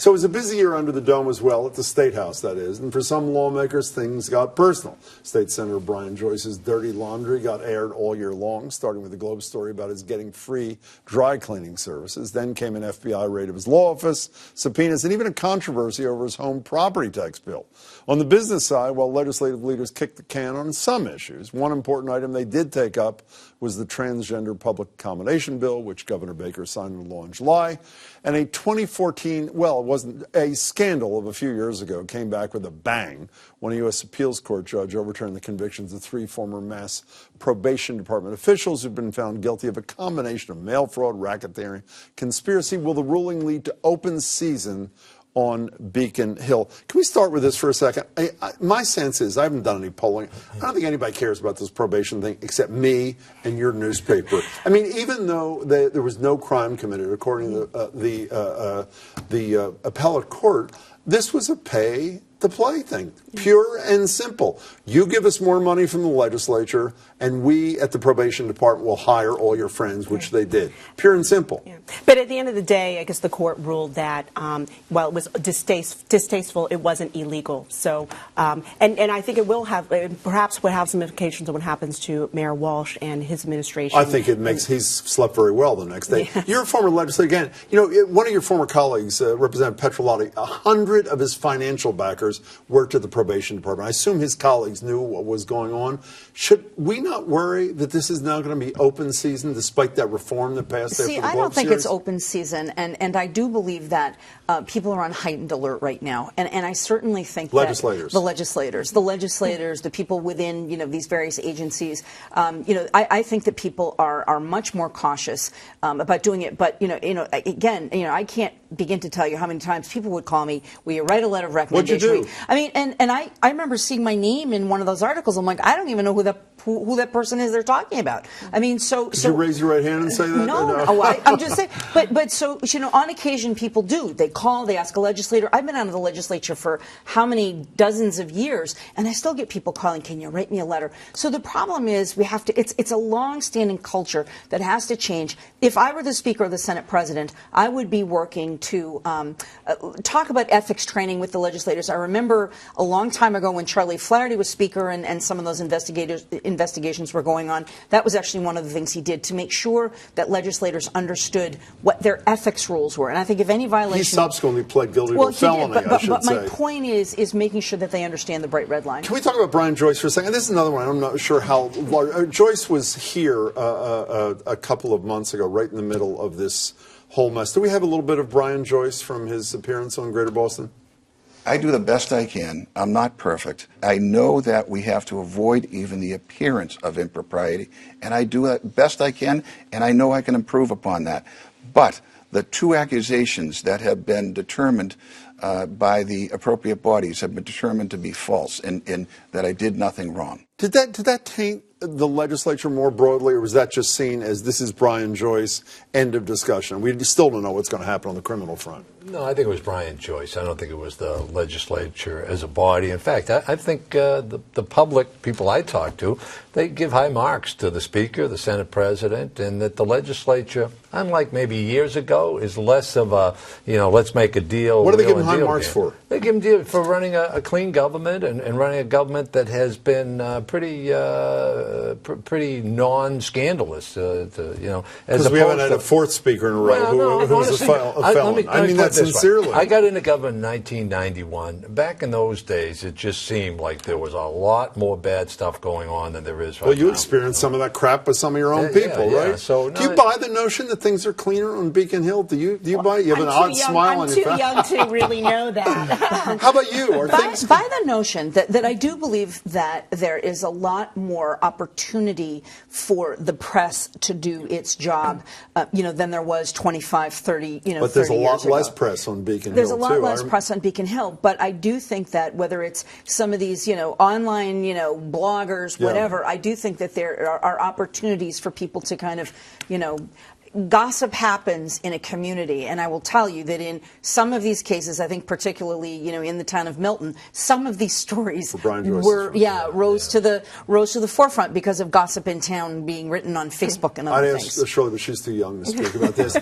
So it was a busy year under the dome as well, at the State House, that is. And for some lawmakers, things got personal. State Senator Brian Joyce's dirty laundry got aired all year long, starting with the Globe story about his getting free dry cleaning services. Then came an FBI raid of his law office, subpoenas, and even a controversy over his home property tax bill. On the business side, while legislative leaders kicked the can on some issues, one important item they did take up was the transgender public accommodation bill, which Governor Baker signed into law in July. And a 2014, well, it wasn't a scandal of a few years ago, came back with a bang when a U.S. appeals court judge overturned the convictions of 3 former Mass Probation Department officials who've been found guilty of a combination of mail fraud, racketeering, conspiracy. Will the ruling lead to open season on Beacon Hill? Can we start with this for a second? My sense is, I haven't done any polling, I don't think anybody cares about this probation thing except me and your newspaper. I mean, even though there was no crime committed, according to the appellate court, this was a pay-to-play thing, pure and simple. You give us more money from the legislature, and we at the probation department will hire all your friends, which they did. Pure and simple. Yeah. But at the end of the day, I guess the court ruled that while it was distasteful, it wasn't illegal. So, and I think it will have, perhaps will have some implications on what happens to Mayor Walsh and his administration. I think it makes, he's slept very well the next day. Yeah. You're a former legislator. Again, you know, one of your former colleagues, Representative Petrolotti, 100 of his financial backers worked at the probation department. I assume his colleagues knew what was going on. Should we not worry that this is now going to be open season despite that reform that passed there for the Globe I don't think series? It's open season, and I do believe that people are on heightened alert right now, and I certainly think that the legislators, the people within, you know, these various agencies, you know, I think that people are much more cautious about doing it. But again, you know, I can't begin to tell you how many times people would call me, will you write a letter of recommendation? What'd you do? I mean, and I remember seeing my name in one of those articles. I'm like, I don't even know who that person is they're talking about. I mean, Did you raise your right hand and say that? No. I'm just saying. But so, you know, on occasion people do. They call, they ask a legislator. I've been out of the legislature for how many dozens of years, and I still get people calling, can you write me a letter? So the problem is we have to, it's a long-standing culture that has to change. If I were the Speaker or the Senate President, I would be working to talk about ethics training with the legislators. I remember a long time ago when Charlie Flaherty was Speaker and some of those investigations were going on. That was actually one of the things he did to make sure that legislators understood what their ethics rules were. And I think if any violation... He subsequently pled guilty to a felony, I should but say. my point is making sure that they understand the bright red line. Can we talk about Brian Joyce for a second? This is another one. I'm not sure how large. Joyce was here a couple of months ago, right in the middle of this whole mess. Do we have a little bit of Brian Joyce from his appearance on Greater Boston? I do the best I can. I'm not perfect. I know that we have to avoid even the appearance of impropriety, and I do the best I can, and I know I can improve upon that. But the 2 accusations that have been determined by the appropriate bodies have been determined to be false, and that I did nothing wrong. Did that taint the legislature more broadly, or was that just seen as this is Brian Joyce, end of discussion? We still don't know what's going to happen on the criminal front. No, I think it was Brian Joyce. I don't think it was the legislature as a body. In fact, I think the public, people I talk to, they give high marks to the Speaker, the Senate President, and that the legislature, unlike maybe years ago, is less of a, you know, let's make a deal. What are they giving high marks for? They give them for running a clean government and running a government that has been pretty non-scandalous, you know. Because we haven't had a 4th Speaker in a row who was a felon. I mean that sincerely. I got into government in 1991. Back in those days, it just seemed like there was a lot more bad stuff going on than there is right now. Well, you experienced some of that crap with some of your own people, right? So, do you buy the notion that things are cleaner on Beacon Hill? Do you buy it? You have an odd smile on your face. I'm too young to really know that. How about you? By the notion that I do believe that there is a lot more opportunity for the press to do its job, you know, than there was 25, 30, you know, but there's 30 a lot years ago. less press on Beacon There's Hill, a lot less press on Beacon Hill, but I do think that whether it's some of these, you know, online, you know, bloggers, whatever, I do think that there are opportunities for people to kind of, you know, gossip happens in a community, and I will tell you that in some of these cases, I think particularly, you know, in the town of Milton, some of these stories were, rose to the forefront because of gossip in town being written on Facebook and other things. I'd ask Shirley, but she's too young to speak about this.